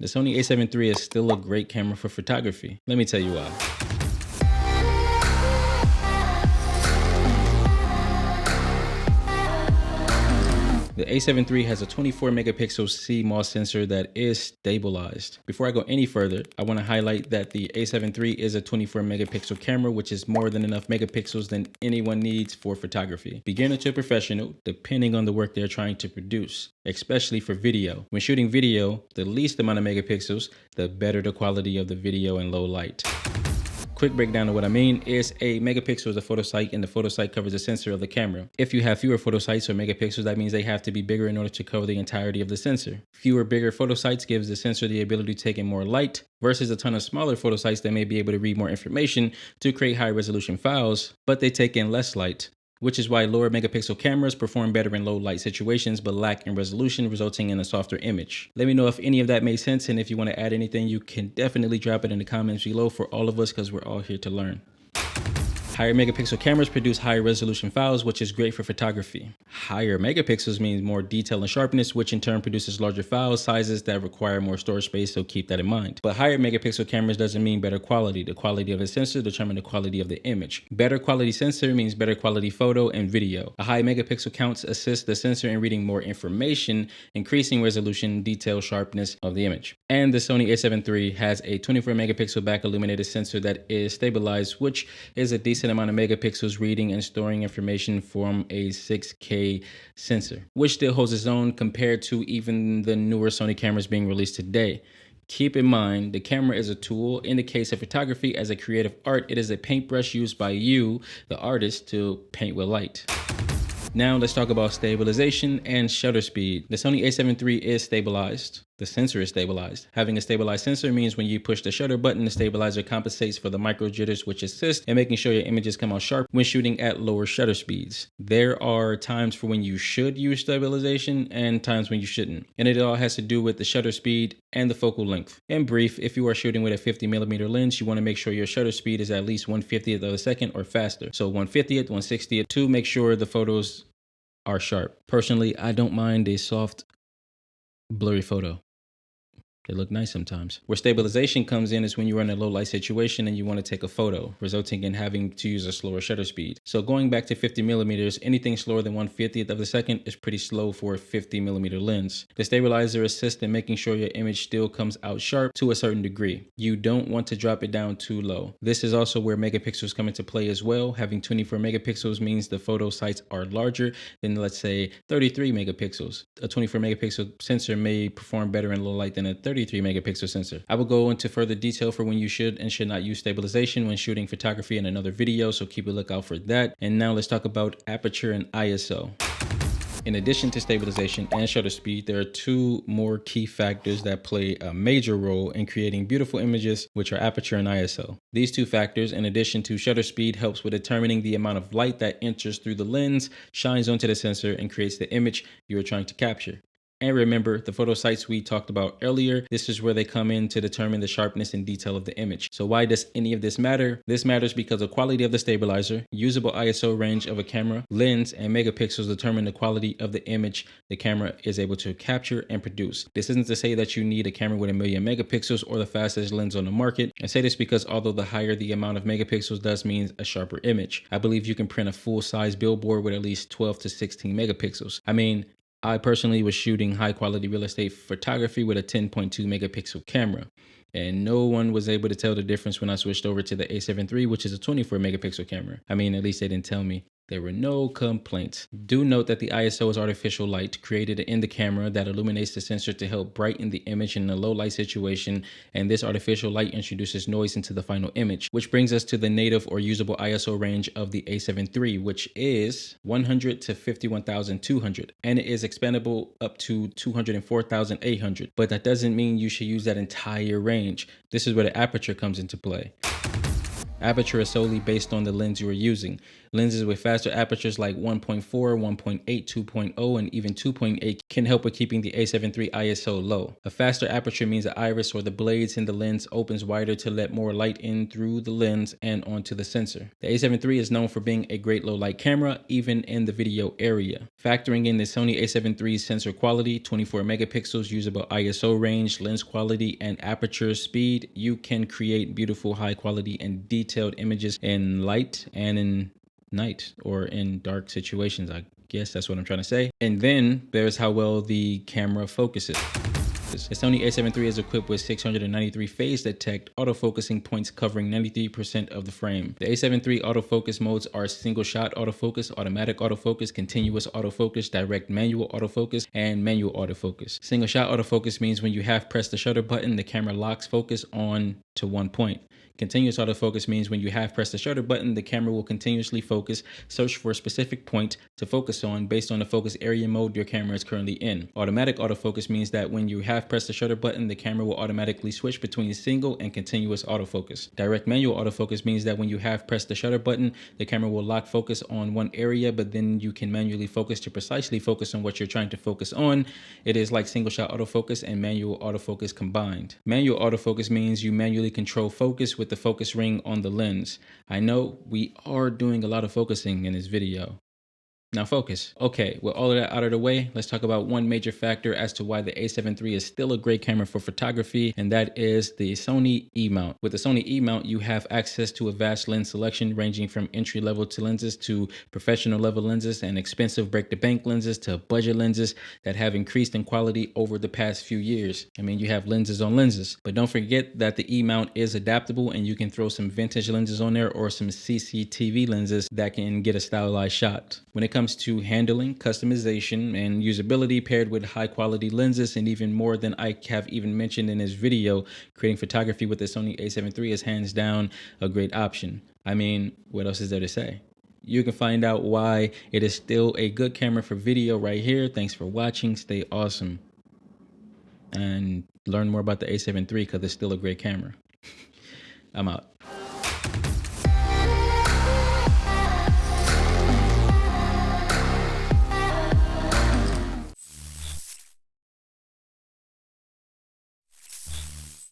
the Sony A7 III is still a great camera for photography. Let me tell you why. The A7 III has a 24 megapixel CMOS sensor that is stabilized. Before I go any further, I want to highlight that the A7 III is a 24 megapixel camera, which is more than enough megapixels than anyone needs for photography. Beginner to professional, depending on the work they're trying to produce, especially for video. When shooting video, the least amount of megapixels, the better the quality of the video in low light. Quick breakdown of what I mean is a megapixel is a photosite, and the photosite covers the sensor of the camera. If you have fewer photosites or megapixels, that means they have to be bigger in order to cover the entirety of the sensor. Fewer bigger photosites gives the sensor the ability to take in more light versus a ton of smaller photosites that may be able to read more information to create high resolution files, but they take in less light, which is why lower megapixel cameras perform better in low light situations but lack in resolution, resulting in a softer image. Let me know if any of that made sense, and if you want to add anything, you can definitely drop it in the comments below for all of us, because we're all here to learn. Higher megapixel cameras produce higher resolution files, which is great for photography. Higher megapixels means more detail and sharpness, which in turn produces larger file sizes that require more storage space, so keep that in mind. But higher megapixel cameras doesn't mean better quality. The quality of the sensor determines the quality of the image. Better quality sensor means better quality photo and video. A high megapixel count assists the sensor in reading more information, increasing resolution, detail, sharpness of the image. And the Sony A7 III has a 24 megapixel back illuminated sensor that is stabilized, which is a decent amount of megapixels reading and storing information from a 6K sensor, which still holds its own compared to even the newer Sony cameras being released today. Keep in mind, the camera is a tool. In the case of photography, as a creative art, it is a paintbrush used by you, the artist, to paint with light. Now let's talk about stabilization and shutter speed. The Sony A7 III is stabilized. The sensor is stabilized. Having a stabilized sensor means when you push the shutter button, the stabilizer compensates for the micro jitters, which assist in making sure your images come out sharp when shooting at lower shutter speeds. There are times for when you should use stabilization and times when you shouldn't. And it all has to do with the shutter speed and the focal length. In brief, if you are shooting with a 50mm lens, you want to make sure your shutter speed is at least 1/50th of a second or faster. So 1/50th, 1/60th to make sure the photos are sharp. Personally, I don't mind a soft, blurry photo. They look nice sometimes. Where stabilization comes in is when you're in a low light situation and you want to take a photo, resulting in having to use a slower shutter speed. So going back to 50mm, anything slower than 1/50th of a second is pretty slow for a 50mm lens. The stabilizer assists in making sure your image still comes out sharp to a certain degree. You don't want to drop it down too low. This is also where megapixels come into play as well. Having 24 megapixels means the photo sites are larger than, let's say, 33 megapixels. A 24 megapixel sensor may perform better in low light than a 33 megapixel sensor. I will go into further detail for when you should and should not use stabilization when shooting photography in another video, so keep a lookout for that. And now let's talk about aperture and ISO. In addition to stabilization and shutter speed, there are two more key factors that play a major role in creating beautiful images, which are aperture and ISO. These two factors, in addition to shutter speed, helps with determining the amount of light that enters through the lens, shines onto the sensor, and creates the image you are trying to capture. And remember, the photosites we talked about earlier, this is where they come in to determine the sharpness and detail of the image. So why does any of this matter? This matters because the quality of the stabilizer, usable ISO range of a camera, lens, and megapixels determine the quality of the image the camera is able to capture and produce. This isn't to say that you need a camera with 1,000,000 megapixels or the fastest lens on the market. I say this because although the higher the amount of megapixels does mean a sharper image. I believe you can print a full-size billboard with at least 12 to 16 megapixels. I personally was shooting high quality real estate photography with a 10.2 megapixel camera, and no one was able to tell the difference when I switched over to the A7 III, which is a 24 megapixel camera. At least they didn't tell me. There were no complaints. Do note that the ISO is artificial light created in the camera that illuminates the sensor to help brighten the image in a low light situation, and this artificial light introduces noise into the final image, which brings us to the native or usable ISO range of the A7 III, which is 100 to 51,200, and it is expandable up to 204,800, but that doesn't mean you should use that entire range. This is where the aperture comes into play. Aperture is solely based on the lens you are using. Lenses with faster apertures like 1.4, 1.8, 2.0, and even 2.8 can help with keeping the A7 III ISO low. A faster aperture means the iris or the blades in the lens opens wider to let more light in through the lens and onto the sensor. The A7 III is known for being a great low light camera, even in the video area. Factoring in the Sony A7 III's sensor quality, 24 megapixels, usable ISO range, lens quality, and aperture speed, you can create beautiful, high quality, and detailed images in light and in night or in dark situations. I guess that's what I'm trying to say. And then there's how well the camera focuses. The Sony A7 III is equipped with 693 phase detect autofocusing points covering 93% of the frame. The A7 III autofocus modes are single shot autofocus, automatic autofocus, continuous autofocus, direct manual autofocus, and manual autofocus. Single shot autofocus means when you have pressed the shutter button, the camera locks focus on to one point. Continuous autofocus means when you have pressed the shutter button, the camera will continuously focus, search for a specific point to focus on based on the focus area mode your camera is currently in. Automatic autofocus means that when you have pressed the shutter button, the camera will automatically switch between single and continuous autofocus. Direct manual autofocus means that when you have pressed the shutter button, the camera will lock focus on one area, but then you can manually focus to precisely focus on what you're trying to focus on. It is like single shot autofocus and manual autofocus combined. Manual autofocus means you manually control focus with the focus ring on the lens. I know we are doing a lot of focusing in this video. Now focus. Okay, with all of that out of the way, let's talk about one major factor as to why the A7 III is still a great camera for photography, and that is the Sony E Mount. With the Sony E Mount, you have access to a vast lens selection ranging from entry-level to lenses to professional level lenses and expensive break-to-bank lenses to budget lenses that have increased in quality over the past few years. I mean, you have lenses on lenses, but don't forget that the E Mount is adaptable and you can throw some vintage lenses on there or some CCTV lenses that can get a stylized shot. When it comes to handling, customization, and usability paired with high quality lenses and even more than I have even mentioned in this video, creating photography with the Sony A7 III is hands down a great option. I mean, what else is there to say? You can find out why it is still a good camera for video right here. Thanks for watching. Stay awesome. And learn more about the A7 III because it's still a great camera. I'm out.